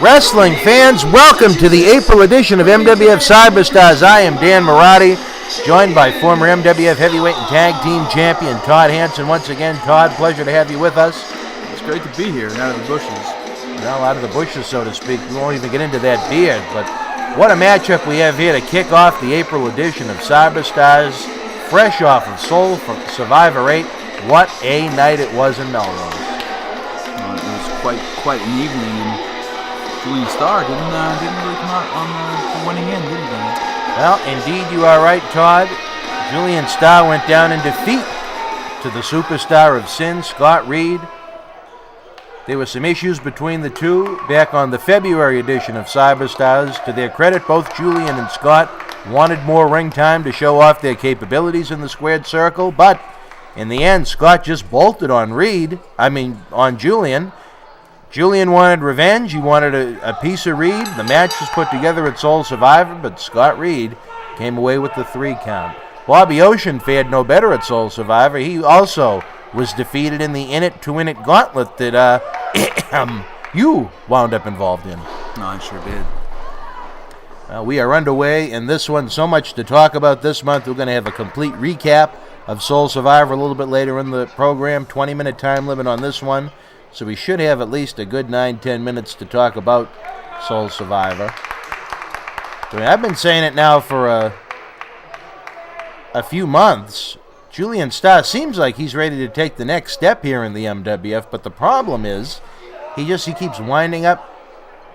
Wrestling fans, welcome to the April edition of MWF Cyberstarz. I am Dan Marotti, joined by former MWF Heavyweight and Tag Team Champion Todd Hansen. Once again, Todd, pleasure to have you with us. It's great to be here and out of the bushes. Well, out of the bushes, so to speak. We won't even get into that beard, but what a matchup we have here to kick off the April edition of Cyberstarz. Fresh off of Soul Survivor 8. What a night it was in Melrose. It was quite an evening, and Julian Starr didn't really come out on the winning end, did he? Well, indeed you are right, Todd. Julian Starr went down in defeat to the superstar of sin, Scott Reed. There were some issues between the two back on the February edition of Cyberstarz. To their credit, both Julian and Scott wanted more ring time to show off their capabilities in the squared circle, but in the end, Scott just bolted on on Julian. Julian wanted revenge. He wanted a piece of Reed. The match was put together at Soul Survivor, but Scott Reed came away with the 3 count. Bobby Ocean fared no better at Soul Survivor. He also was defeated in the in-it-to-win-it gauntlet that you wound up involved in. No, I sure did. We are underway in this one. So much to talk about this month. We're going to have a complete recap of Soul Survivor a little bit later in the program. 20-minute time limit on this one. So we should have at least a good 9-10 minutes to talk about Soul Survivor. I've been saying it now for a few months. Julian Starr seems like he's ready to take the next step here in the MWF, but the problem is he keeps winding up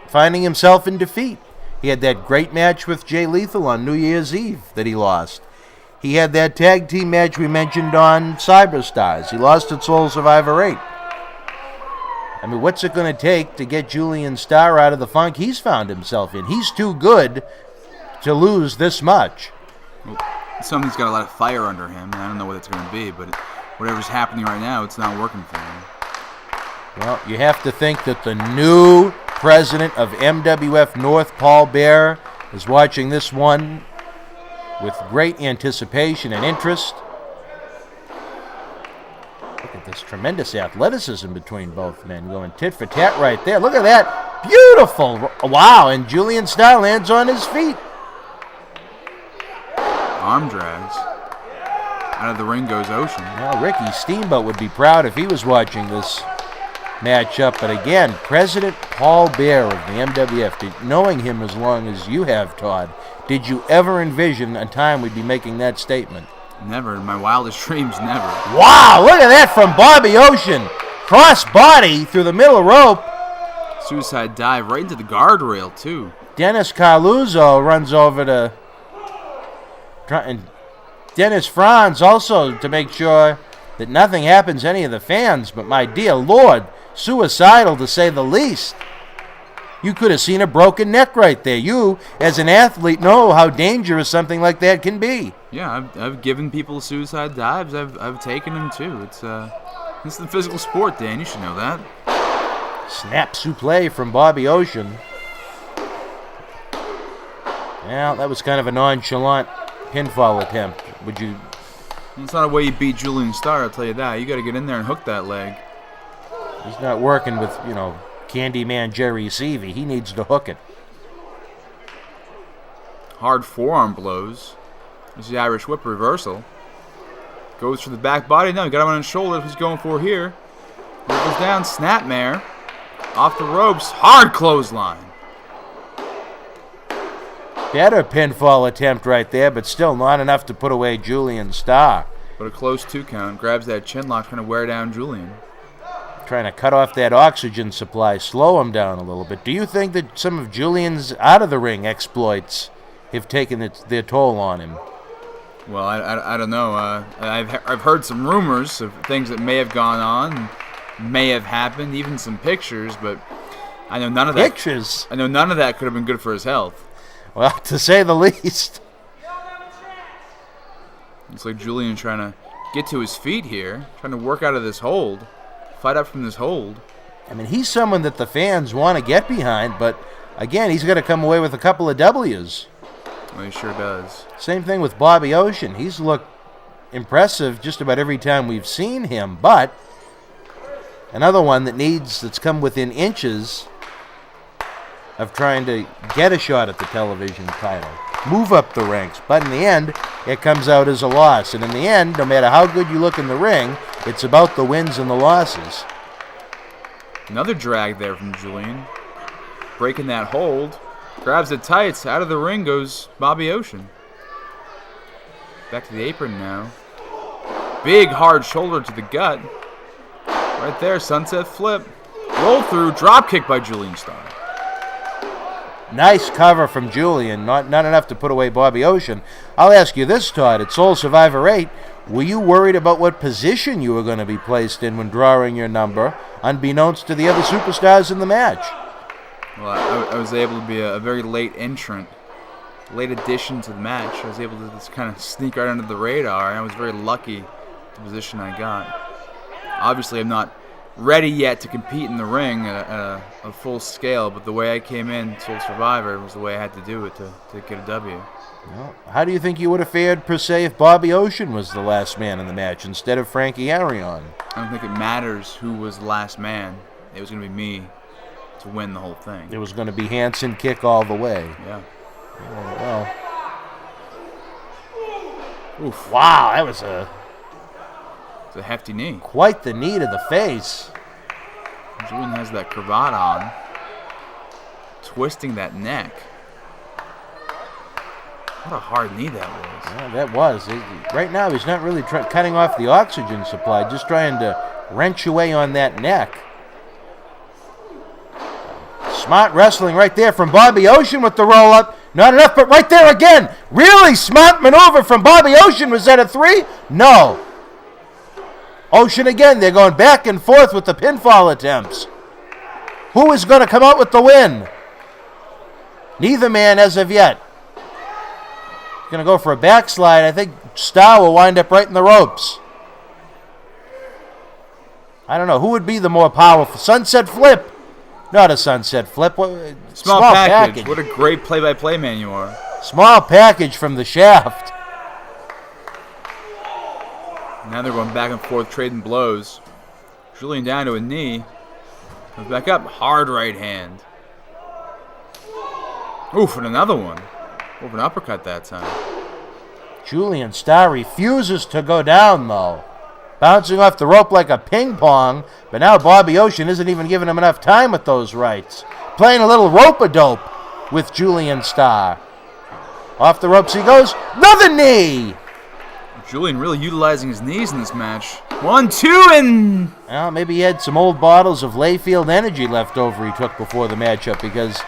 finding himself in defeat. He had that great match with Jay Lethal on New Year's Eve that he lost. He had that tag team match we mentioned on Cyberstarz. He lost at Soul Survivor 8. I mean, what's it going to take to get Julian Starr out of the funk he's found himself in? He's too good to lose this much. Something's got a lot of fire under him. I don't know what it's going to be, but whatever's happening right now, it's not working for him. Well, you have to think that the new president of MWF North, Paul Bear, is watching this one with great anticipation and interest. Look at this tremendous athleticism between both men, going tit for tat right there. Look at that. Beautiful. Wow, and Julian Starr lands on his feet. Arm drags. Out of the ring goes Ocean. Well, Ricky Steamboat would be proud if he was watching this matchup. But again, President Paul Bear of the MWF, knowing him as long as you have, Todd, did you ever envision a time we'd be making that statement? Never. In my wildest dreams, never. Wow, look at that from Bobby Ocean. Cross body through the middle rope. Suicide dive right into the guardrail, too. Dennis Carluzzo runs over to... And Dennis Franz also to make sure that nothing happens to any of the fans. But my dear Lord, suicidal to say the least. You could have seen a broken neck right there. You, as an athlete, know how dangerous something like that can be. Yeah, I've given people suicide dives. I've taken them too. It's the physical sport, Dan. You should know that. Snap suplex from Bobby Ocean. Well, that was kind of a nonchalant pinfall attempt. Would you? It's not a way you beat Julian Starr, I'll tell you that. You got to get in there and hook that leg. He's not working with, Candyman Jerry Seavey. He needs to hook it. Hard forearm blows. This is the Irish whip reversal. Goes for the back body. No, he got him on his shoulder. He's going for here. Goes down. Snapmare. Off the ropes. Hard clothesline. Better pinfall attempt right there, but still not enough to put away Julian Starr. But a close 2 count. Grabs that chin lock, trying to wear down Julian. Trying to cut off that oxygen supply, slow him down a little bit. Do you think that some of Julian's out-of-the-ring exploits have taken their toll on him? Well, I don't know. I've heard some rumors of things that may have gone on, may have happened, even some pictures, but I know none of that. Pictures? I know none of that could have been good for his health. Well, to say the least. It's like Julian trying to get to his feet here, trying to work out of this hold. Fight up from this hold. I mean, he's someone that the fans want to get behind, but again, he's got to come away with a couple of W's. Well, he sure does. Same thing with Bobby Ocean. He's looked impressive just about every time we've seen him, but another one that's come within inches of trying to get a shot at the television title, move up the ranks. But in the end, it comes out as a loss. And in the end, no matter how good you look in the ring, it's about the wins and the losses. Another drag there from Julian. Breaking that hold. Grabs the tights. Out of the ring goes Bobby Ocean. Back to the apron now. Big hard shoulder to the gut. Right there, sunset flip. Roll through, drop kick by Julian Starr. Nice cover from Julian, not enough to put away Bobby Ocean. I'll ask you this, Todd. At Soul Survivor 8, were you worried about what position you were going to be placed in when drawing your number, unbeknownst to the other superstars in the match? Well, I was able to be a very late entrant, late addition to the match. I was able to just kind of sneak right under the radar, and I was very lucky the position I got. Obviously, I'm not ready yet to compete in the ring at a full scale, but the way I came in Soul Survivor was the way I had to do it to get a W. Well, how do you think you would have fared, per se, if Bobby Ocean was the last man in the match instead of Frankie Arion? I don't think it matters who was the last man. It was going to be me to win the whole thing. It was going to be Hanson kick all the way. Yeah. Oh, well. Oof. Wow, that was It's a hefty knee. quite the knee to the face. Julian has that cravat on, twisting that neck. What a hard knee that was. Yeah, that was. Right now, he's not really cutting off the oxygen supply, just trying to wrench away on that neck. Smart wrestling right there from Bobby Ocean with the roll-up. Not enough, but right there again. Really smart maneuver from Bobby Ocean. Was that a 3? No. Ocean again. They're going back and forth with the pinfall attempts. Who is going to come out with the win? Neither man as of yet. Going to go for a backslide. I think Starr will wind up right in the ropes. I don't know. Who would be the more powerful? Sunset flip. Not a sunset flip. Small package. What a great play-by-play man you are. Small package from the Shaft. Now they're going back and forth, trading blows. Julian down to a knee. Comes back up. Hard right hand. Oof, and another one. Over an uppercut that time. Julian Starr refuses to go down, though. Bouncing off the rope like a ping pong, but now Bobby Ocean isn't even giving him enough time with those rights. Playing a little rope-a-dope with Julian Starr. Off the ropes he goes. Another knee! Julian really utilizing his knees in this match. 1, 2, and... Well, maybe he had some old bottles of Layfield Energy left over he took before the matchup, because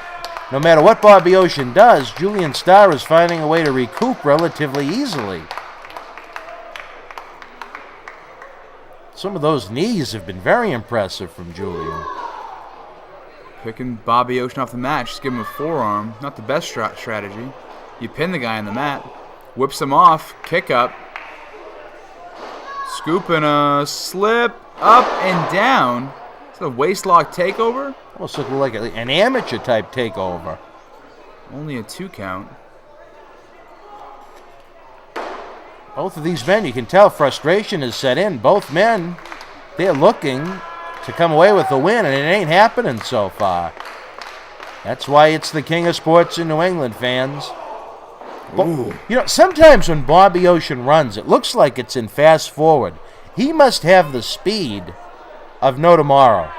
no matter what Bobby Ocean does, Julian Starr is finding a way to recoup relatively easily. Some of those knees have been very impressive from Julian. Picking Bobby Ocean off the mat. Just give him a forearm. Not the best strategy. You pin the guy on the mat. Whips him off. Kick up. Scoop and a slip. Up and down. Is it a waistlock takeover? Almost looked like an amateur type takeover. Only a 2 count. Both of these men, you can tell frustration has set in. Both men, they're looking to come away with a win, and it ain't happening so far. That's why it's the king of sports in New England, fans. Ooh. You know, sometimes when Bobby Ocean runs, it looks like it's in fast forward. He must have the speed of no tomorrow.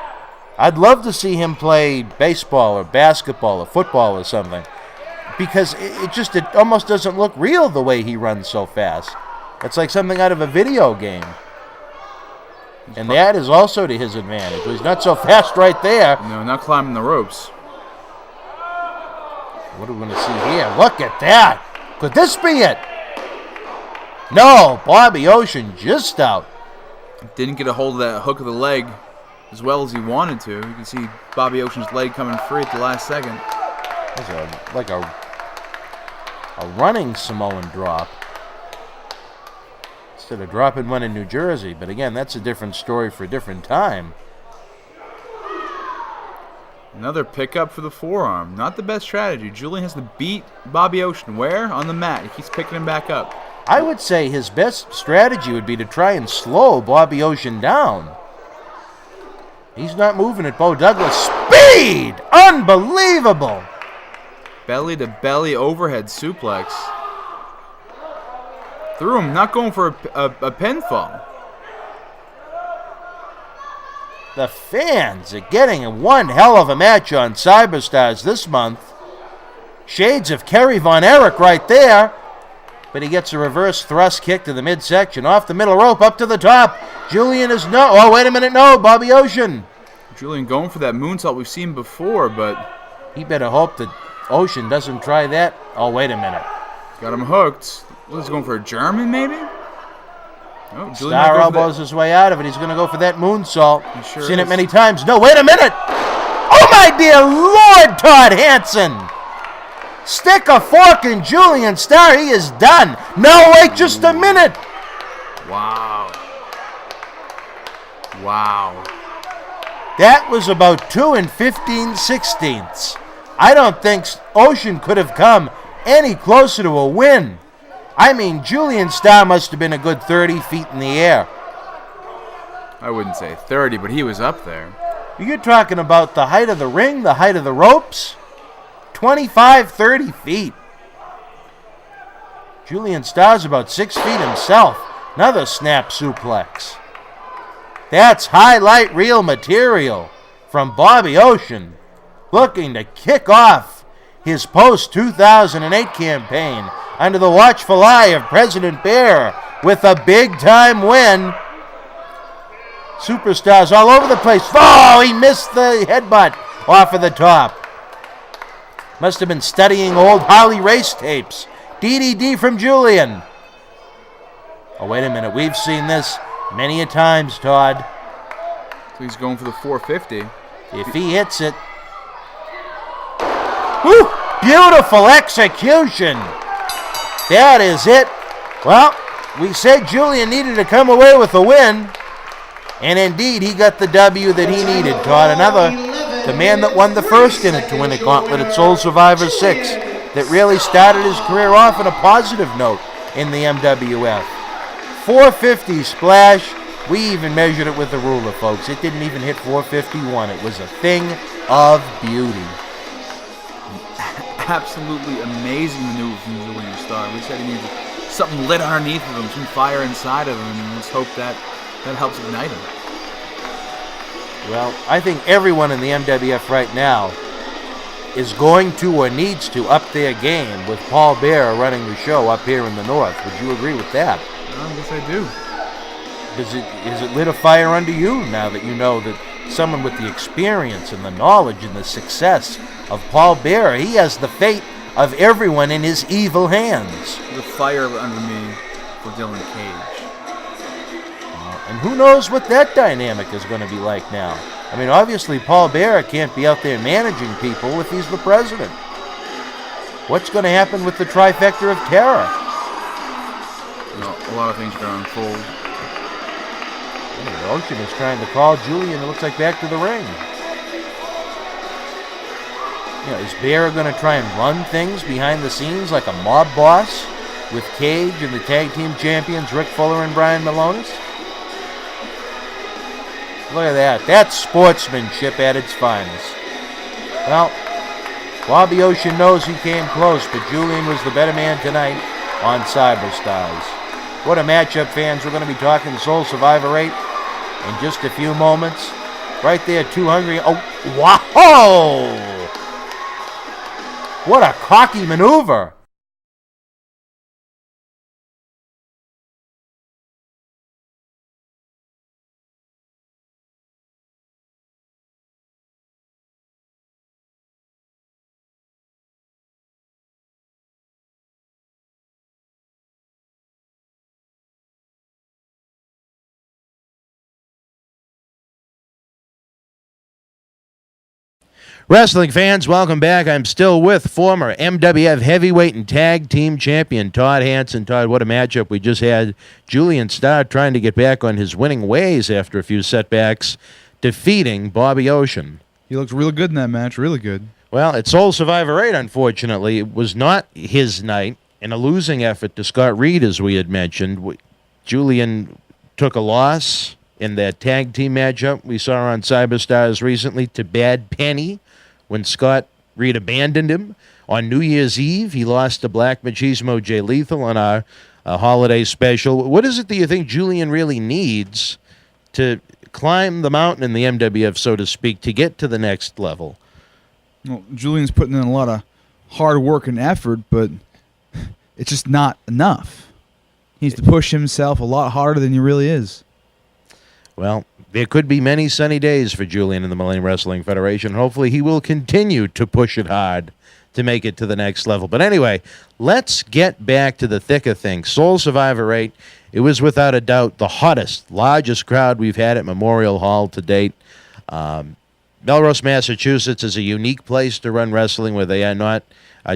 I'd love to see him play baseball or basketball or football or something, because it almost doesn't look real the way he runs so fast. It's like something out of a video game. And that is also to his advantage. He's not so fast right there. No, not climbing the ropes. What are we going to see here? Look at that. Could this be it? No, Bobby Ocean just out. Didn't get a hold of that hook of the leg as well as he wanted to. You can see Bobby Ocean's leg coming free at the last second. That's like a running Samoan drop. Instead of dropping one in New Jersey. But again, that's a different story for a different time. Another pickup for the forearm. Not the best strategy. Julian has to beat Bobby Ocean. Where? On the mat. He keeps picking him back up. I would say his best strategy would be to try and slow Bobby Ocean down. He's not moving at Bo Douglas. Speed! Unbelievable! Belly-to-belly overhead suplex. Through him, not going for a pinfall. The fans are getting one hell of a match on Cyberstarz this month. Shades of Kerry Von Erich right there. But he gets a reverse thrust kick to the midsection. Off the middle rope, up to the top. Julian is no. Oh, wait a minute. No, Bobby Ocean. Julian going for that moonsault we've seen before, but He better hope that Ocean doesn't try that. Oh, wait a minute. got him hooked. Was he going for a German, maybe? Oh, Starr elbows his way out of it. He's going to go for that moonsault. He sure Seen is. it many times. No, wait a minute. Oh, my dear Lord, Todd Hansen. Stick a fork in Julian Starr. He is done. No, wait just a minute. Wow. Wow. That was about 2 15/16. I don't think Ocean could have come any closer to a win. I mean, Julian Starr must have been a good 30 feet in the air. I wouldn't say 30, but he was up there. You're talking about the height of the ring, the height of the ropes? 25, 30 feet. Julian Starr's about 6 feet himself. Another snap suplex. That's highlight reel material from Bobby Ocean, looking to kick off his post-2008 campaign under the watchful eye of President Bear with a big-time win. Superstars all over the place. Oh, he missed the headbutt off of the top. Must have been studying old Harley race tapes. DDD from Julian. Oh, wait a minute. We've seen this many a times, Todd. So he's going for the 450. If he hits it. Woo! Beautiful execution. That is it. Well, we said Julian needed to come away with a win. And indeed, he got the W that he needed, Todd. The man that won the first in it to win a gauntlet at Soul Survivor 6. That really started his career off on a positive note in the MWF. 450 splash. We even measured it with the ruler, folks. It didn't even hit 451. It was a thing of beauty. Absolutely amazing maneuver from Julian Starr. We said he needed something lit underneath of him, some fire inside of him, and let's hope that helps ignite him. Well, I think everyone in the MWF right now is going to or needs to up their game with Paul Bearer running the show up here in the North. Would you agree with that? I guess I do. Is it lit a fire under you now that you know that someone with the experience and the knowledge and the success of Paul Bearer, he has the fate of everyone in his evil hands? The fire under me for Dylan Cage. And who knows what that dynamic is going to be like now. I mean, obviously Paul Bearer can't be out there managing people if he's the president. What's going to happen with the trifecta of terror? Well, a lot of things are going to unfold. Ocean is trying to call Julian, it looks like, back to the ring. You know, is Bearer going to try and run things behind the scenes like a mob boss with Cage and the tag team champions Rick Fuller and Brian Malonis? Look at that. That's sportsmanship at its finest. Well, Bobby Ocean knows he came close, but Julian was the better man tonight on Cyberstarz. What a matchup, fans. We're going to be talking Soul Survivor 8 in just a few moments. Right there, too hungry. Oh, wow! What a cocky maneuver. Wrestling fans, welcome back. I'm still with former MWF heavyweight and tag team champion Todd Hansen. Todd, what a matchup we just had. Julian Starr trying to get back on his winning ways after a few setbacks, defeating Bobby Ocean. He looked real good in that match, really good. Well, at Soul Survivor 8, unfortunately, it was not his night. In a losing effort to Scott Reed, as we had mentioned, Julian took a loss in that tag team matchup we saw on Cyberstarz recently to Bad Penny, when Scott Reed abandoned him. On New Year's Eve, he lost to Black Machismo Jay Lethal on our holiday special. What is it that you think Julian really needs to climb the mountain in the MWF, so to speak, to get to the next level? Well, Julian's putting in a lot of hard work and effort, but it's just not enough. He needs to push himself a lot harder than he really is. Well, there could be many sunny days for Julian in the Millennium Wrestling Federation. Hopefully he will continue to push it hard to make it to the next level. But anyway, let's get back to the thick of things. Soul Survivor rate, it was without a doubt the hottest, largest crowd we've had at Memorial Hall to date. Melrose, Massachusetts is a unique place to run wrestling where they are not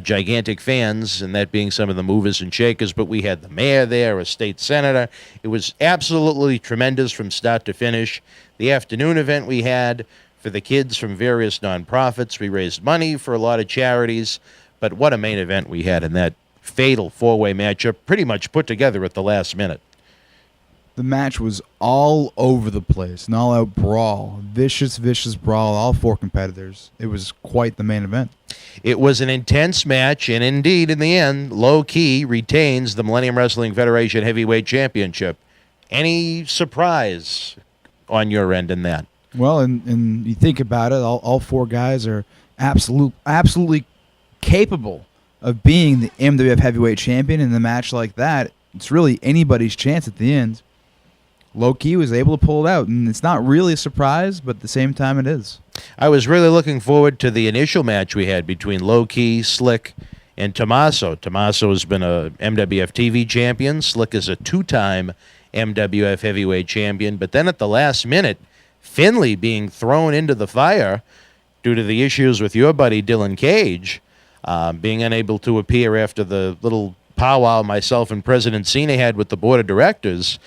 gigantic fans, and that being some of the movers and shakers, but we had the mayor there, a state senator. It was absolutely tremendous from start to finish. The afternoon event we had for the kids from various nonprofits. We raised money for a lot of charities, but what a main event we had in that fatal four-way matchup, pretty much put together at the last minute. The match was all over the place, an all-out brawl, vicious brawl, all four competitors. It was quite the main event. It was an intense match, and indeed, in the end, Low Key retains the Millennium Wrestling Federation Heavyweight Championship. Any surprise on your end in that? Well, and you think about it, all four guys are absolutely capable of being the MWF Heavyweight Champion. In a match like that, it's really anybody's chance at the end. Low Key was able to pull it out, and it's not really a surprise, but at the same time it is. I was really looking forward to the initial match we had between Low Key, Slick, and Tommaso. Tommaso has been a MWF TV champion. Slick is a two-time MWF Heavyweight Champion. But then at the last minute, Finley being thrown into the fire due to the issues with your buddy Dylan Cage, being unable to appear after the little powwow myself and President Cena had with the board of directors.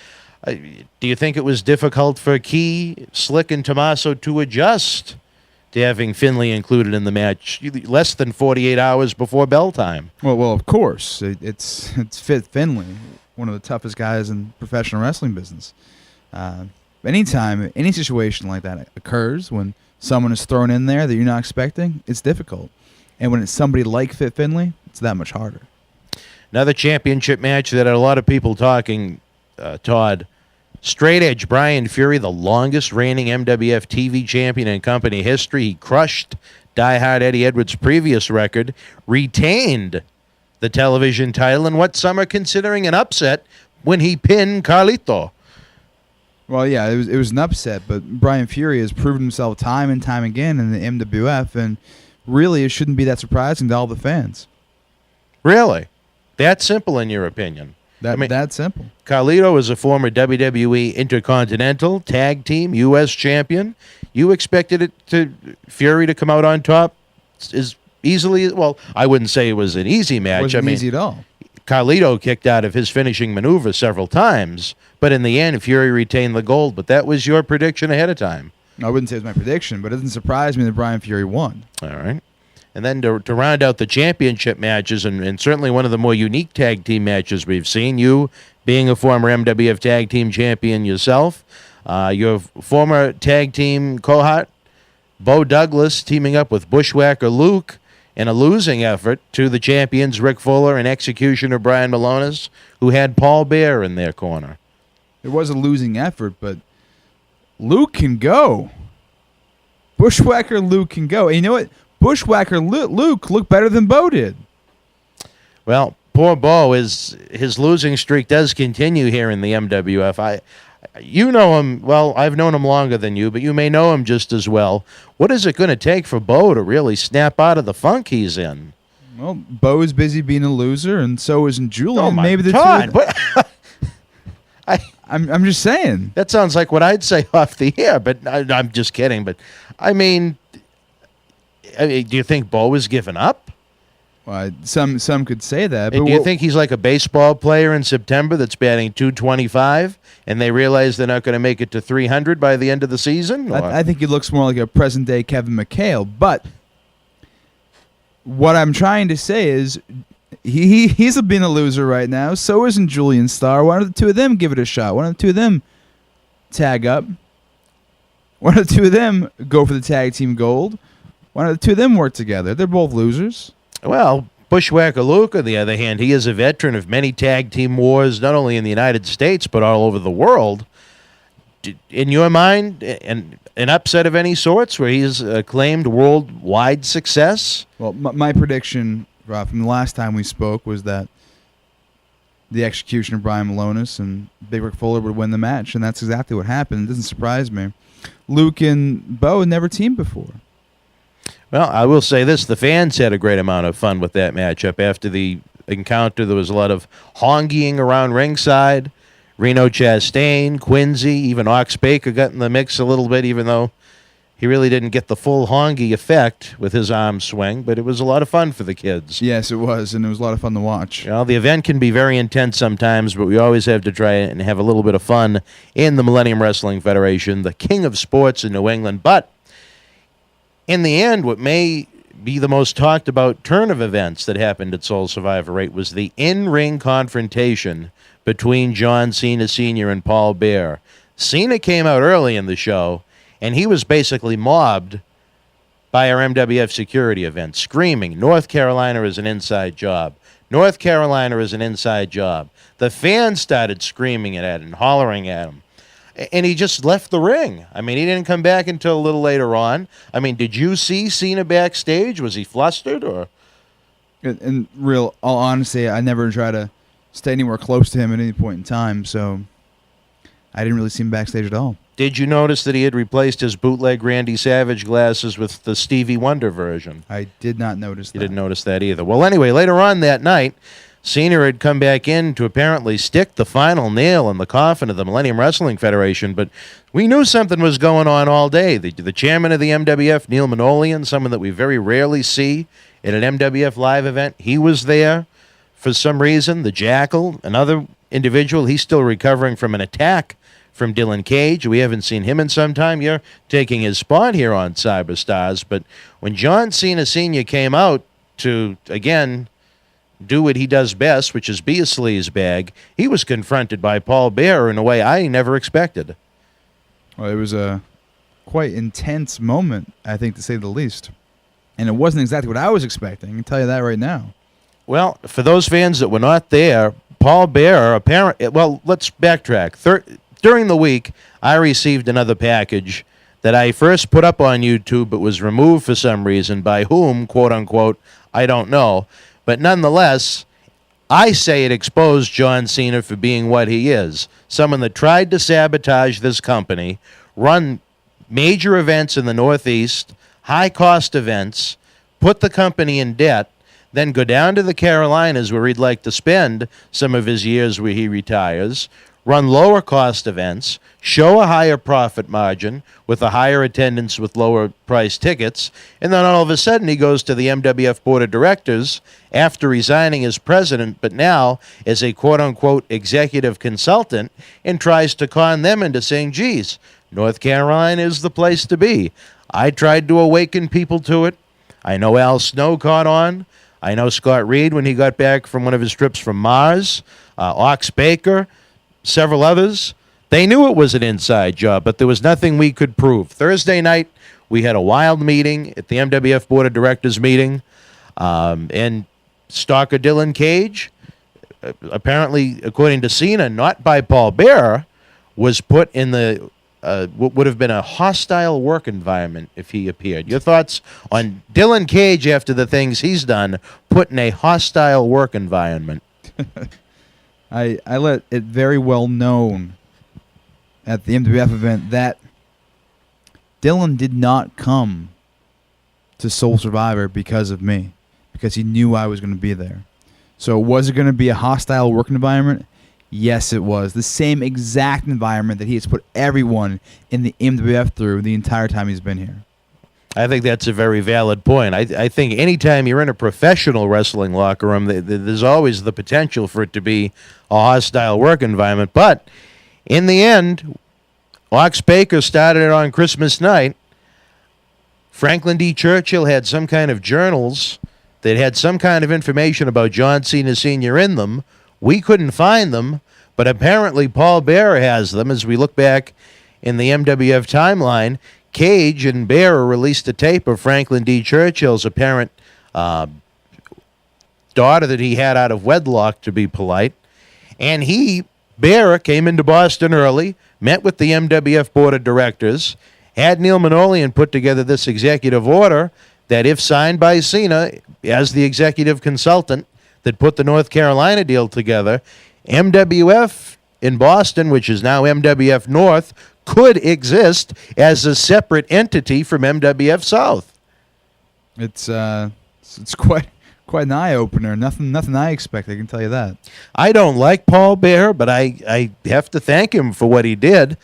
Do you think it was difficult for Key, Slick, and Tommaso to adjust to having Finley included in the match less than 48 hours before bell time? Well, of course. It's Finley, one of the toughest guys in professional wrestling business. Anytime any situation like that occurs, when someone is thrown in there that you're not expecting, it's difficult. And when it's somebody like Fit Finley, it's that much harder. Another championship match that had a lot of people talking, Todd. Straight Edge Brian Fury, the longest reigning MWF TV champion in company history. He crushed diehard Eddie Edwards' previous record, retained the television title, and what some are considering an upset when he pinned Carlito. Well, yeah, it was an upset, but Brian Fury has proven himself time and time again in the MWF, and really it shouldn't be that surprising to all the fans. Really? That simple in your opinion? That simple. Carlito is a former WWE Intercontinental Tag Team U.S. champion. You expected Fury to come out on top as easily? Well, I wouldn't say it was an easy match. It wasn't easy at all. Carlito kicked out of his finishing maneuver several times, but in the end, Fury retained the gold. But that was your prediction ahead of time. I wouldn't say it was my prediction, but it doesn't surprise me that Brian Fury won. All right. And then to round out the championship matches, and certainly one of the more unique tag team matches we've seen, you being a former MWF tag team champion yourself, your former tag team cohort, Bo Douglas, teaming up with Bushwhacker Luke in a losing effort to the champions Rick Fuller and executioner Brian Malonis, who had Paul Bear in their corner. It was a losing effort, but Luke can go. Bushwhacker Luke can go. And you know what? Bushwhacker Luke looked better than Bo did. Well, poor Bo, his losing streak does continue here in the MWF. You know him, well, I've known him longer than you, but you may know him just as well. What is it going to take for Bo to really snap out of the funk he's in? Well, Bo is busy being a loser, and so isn't Julian. Oh, my Maybe the God. I'm just saying. That sounds like what I'd say off the air, but I'm just kidding. But, I mean, do you think Bo has given up? Well, some could say that. But do you think he's like a baseball player in September that's batting .225, and they realize they're not going to make it to 300 by the end of the season? I think he looks more like a present-day Kevin McHale. But what I'm trying to say is he's been a loser right now. So isn't Julian Starr. Why don't the two of them give it a shot? Why don't the two of them tag up? Why don't the two of them go for the tag team gold? Why don't the two of them work together? They're both losers. Well, Bushwhacker Luke, on the other hand, he is a veteran of many tag team wars, not only in the United States, but all over the world. In your mind, an upset of any sorts where he's claimed worldwide success? Well, my prediction from the last time we spoke was that the execution of Brian Malonis and Big Rick Fuller would win the match, and that's exactly what happened. It doesn't surprise me. Luke and Bo had never teamed before. Well, I will say this. The fans had a great amount of fun with that matchup. After the encounter, there was a lot of hongying around ringside. Reno Chastain, Quincy, even Ox Baker got in the mix a little bit, even though he really didn't get the full honky effect with his arm swing. But it was a lot of fun for the kids. Yes, it was, and it was a lot of fun to watch. You know, the event can be very intense sometimes, but we always have to try and have a little bit of fun in the Millennium Wrestling Federation, the king of sports in New England. But in the end, what may be the most talked about turn of events that happened at Soul Survivor 8 was the in-ring confrontation between John Cena Sr. and Paul Bearer. Cena came out early in the show, and he was basically mobbed by our MWF security event, screaming, "North Carolina is an inside job. North Carolina is an inside job." The fans started screaming at him and hollering at him. And he just left the ring. I mean, he didn't come back until a little later on. I mean, did you see Cena backstage? Was he flustered or? In real, all honesty, I never try to stay anywhere close to him at any point in time, so I didn't really see him backstage at all. Did you notice that he had replaced his bootleg Randy Savage glasses with the Stevie Wonder version? I did not notice that. You didn't notice that either. Well, anyway, later on that night, Cena had come back in to apparently stick the final nail in the coffin of the Millennium Wrestling Federation, but we knew something was going on all day. The chairman of the MWF, Neil Manolian, someone that we very rarely see at an MWF live event, he was there for some reason. The Jackal, another individual, he's still recovering from an attack from Dylan Cage. We haven't seen him in some time. You're taking his spot here on Cyberstarz, but when John Cena Sr. came out to, again, do what he does best, which is be a sleaze bag, he was confronted by Paul Bearer in a way I never expected. Well, it was a quite intense moment, I think, to say the least. And it wasn't exactly what I was expecting. I can tell you that right now. Well, for those fans that were not there, Paul Bearer, apparently, well, let's backtrack. During the week, I received another package that I first put up on YouTube but was removed for some reason. By whom, quote unquote, I don't know. But nonetheless, I say it exposed John Cena for being what he is. Someone that tried to sabotage this company, run major events in the Northeast, high-cost events, put the company in debt, then go down to the Carolinas where he'd like to spend some of his years where he retires, run lower-cost events, show a higher profit margin with a higher attendance with lower-priced tickets, and then all of a sudden he goes to the MWF Board of Directors after resigning as president, but now as a quote-unquote executive consultant, and tries to con them into saying, geez, North Carolina is the place to be. I tried to awaken people to it. I know Al Snow caught on. I know Scott Reed when he got back from one of his trips from Mars, Ox Baker, several others. They knew it was an inside job, but there was nothing we could prove. Thursday night, we had a wild meeting at the MWF Board of Directors meeting, and stalker Dylan Cage, apparently, according to Cena, not by Paul Bearer, was put in the what would have been a hostile work environment if he appeared. Your thoughts on Dylan Cage after the things he's done, put in a hostile work environment? I let it very well known at the MWF event that Dylan did not come to Soul Survivor because of me, because he knew I was going to be there. So was it going to be a hostile work environment? Yes, it was. The same exact environment that he has put everyone in the MWF through the entire time he's been here. I think that's a very valid point. I think anytime you're in a professional wrestling locker room, there's always the potential for it to be a hostile work environment. But in the end, Ox Baker started it on Christmas night. Franklin D. Churchill had some kind of journals that had some kind of information about John Cena Sr. in them. We couldn't find them, but apparently Paul Bearer has them. As we look back in the MWF timeline, Cage and Bearer released a tape of Franklin D. Churchill's apparent daughter that he had out of wedlock, to be polite. And Bearer, came into Boston early, met with the MWF Board of Directors, had Neil Manolian put together this executive order that if signed by Cena as the executive consultant that put the North Carolina deal together, MWF in Boston, which is now MWF North, could exist as a separate entity from MWF South. It's quite an eye opener. Nothing I expect. I can tell you that. I don't like Paul Bearer, but I have to thank him for what he did.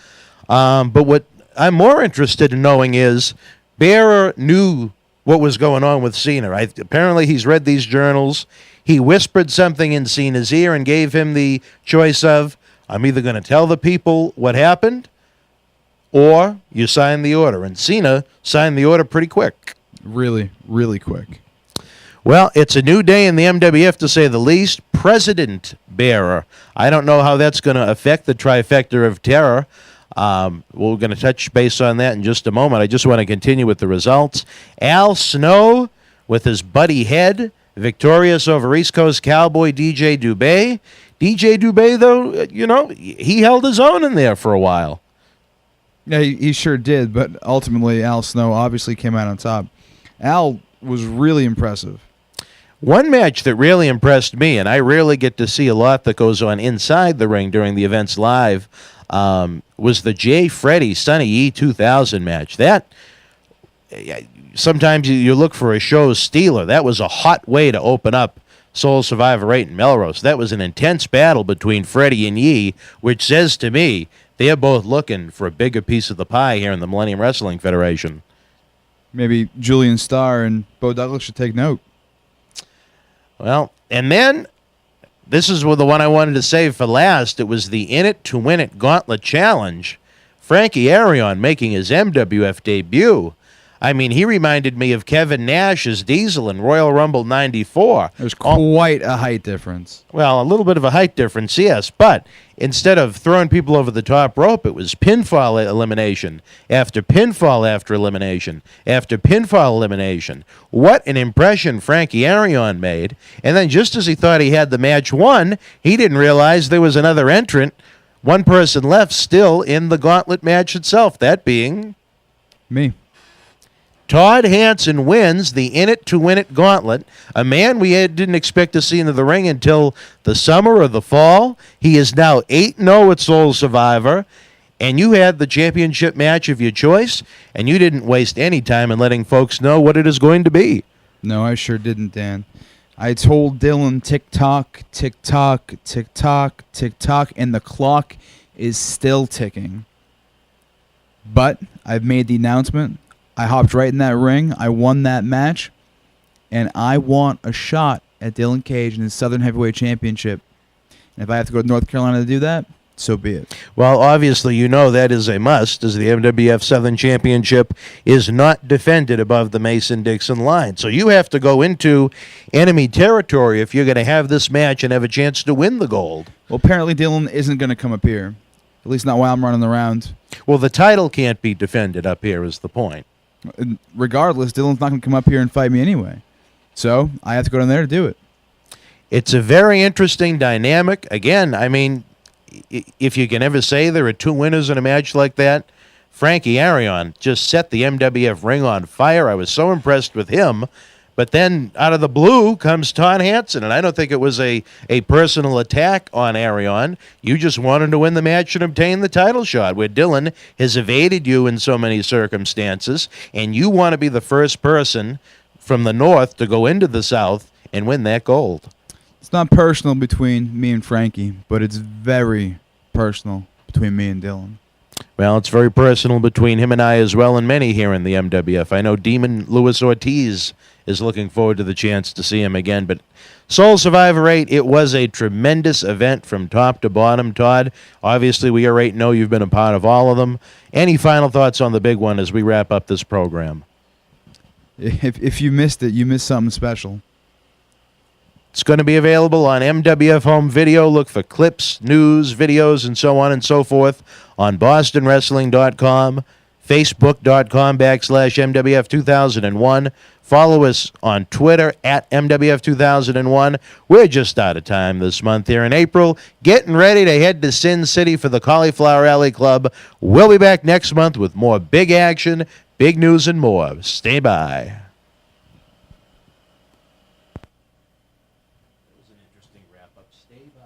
But what I'm more interested in knowing is Bearer knew what was going on with Cena. Apparently, he's read these journals. He whispered something in Cena's ear and gave him the choice of, I'm either going to tell the people what happened or you sign the order. And Cena signed the order pretty quick. Really, really quick. Well, it's a new day in the MWF, to say the least. President Bearer. I don't know how that's going to affect the trifecta of terror. We're going to touch base on that in just a moment. I just want to continue with the results. Al Snow with his Buddy Head, victorious over East Coast Cowboy DJ Dubé. DJ Dubé, though, he held his own in there for a while. Yeah, he sure did, but ultimately Al Snow obviously came out on top. Al was really impressive. One match that really impressed me, and I rarely get to see a lot that goes on inside the ring during the events live, was the J. Freddy Sonny E 2000 match. That, sometimes you look for a show stealer. That was a hot way to open up Soul Survivor 8 in Melrose. That was an intense battle between Freddy and Yee, which says to me they're both looking for a bigger piece of the pie here in the Millennium Wrestling Federation. Maybe Julian Starr and Bo Douglas should take note. Well, and then this is the one I wanted to save for last. It was the In It to Win It Gauntlet Challenge. Frankie Arion making his MWF debut. I mean, he reminded me of Kevin Nash as Diesel in Royal Rumble 94. There's quite a height difference. Well, a little bit of a height difference, yes. But instead of throwing people over the top rope, it was pinfall elimination after pinfall after elimination after pinfall elimination. What an impression Frankie Arion made. And then just as he thought he had the match won, he didn't realize there was another entrant, one person left still in the gauntlet match itself, that being me. Todd Hansen wins the In It to Win It Gauntlet, a man we didn't expect to see into the ring until the summer or the fall. He is now 8-0 at Soul Survivor, and you had the championship match of your choice, and you didn't waste any time in letting folks know what it is going to be. No, I sure didn't, Dan. I told Dylan tick-tock, tick-tock, tick-tock, tick-tock, and the clock is still ticking. But I've made the announcement. I hopped right in that ring. I won that match. And I want a shot at Dylan Cage in his Southern Heavyweight Championship. And if I have to go to North Carolina to do that, so be it. Well, obviously, you know that is a must, as the MWF Southern Championship is not defended above the Mason-Dixon line. So you have to go into enemy territory if you're going to have this match and have a chance to win the gold. Well, apparently Dylan isn't going to come up here. At least not while I'm running around. Well, the title can't be defended up here is the point. Regardless, Dylan's not going to come up here and fight me anyway. So I have to go down there to do it. It's a very interesting dynamic. Again, I mean, if you can ever say there are two winners in a match like that, Frankie Arion just set the MWF ring on fire. I was so impressed with him. But then out of the blue comes Todd Hansen, and I don't think it was a personal attack on Arion. You just wanted to win the match and obtain the title shot, where Dylan has evaded you in so many circumstances, and you want to be the first person from the North to go into the South and win that gold. It's not personal between me and Frankie, but it's very personal between me and Dylan. Well, it's very personal between him and I as well, and many here in the MWF. I know Demon Luis Ortiz is looking forward to the chance to see him again. But Soul Survivor 8, it was a tremendous event from top to bottom, Todd. Obviously, we are 8-0. You've been a part of all of them. Any final thoughts on the big one as we wrap up this program? If you missed it, you missed something special. It's going to be available on MWF Home Video. Look for clips, news, videos, and so on and so forth on BostonWrestling.com, Facebook.com/MWF2001. Follow us on Twitter at MWF2001. We're just out of time this month here in April. Getting ready to head to Sin City for the Cauliflower Alley Club. We'll be back next month with more big action, big news, and more. Stay by. That was an interesting wrap-up. Stay by.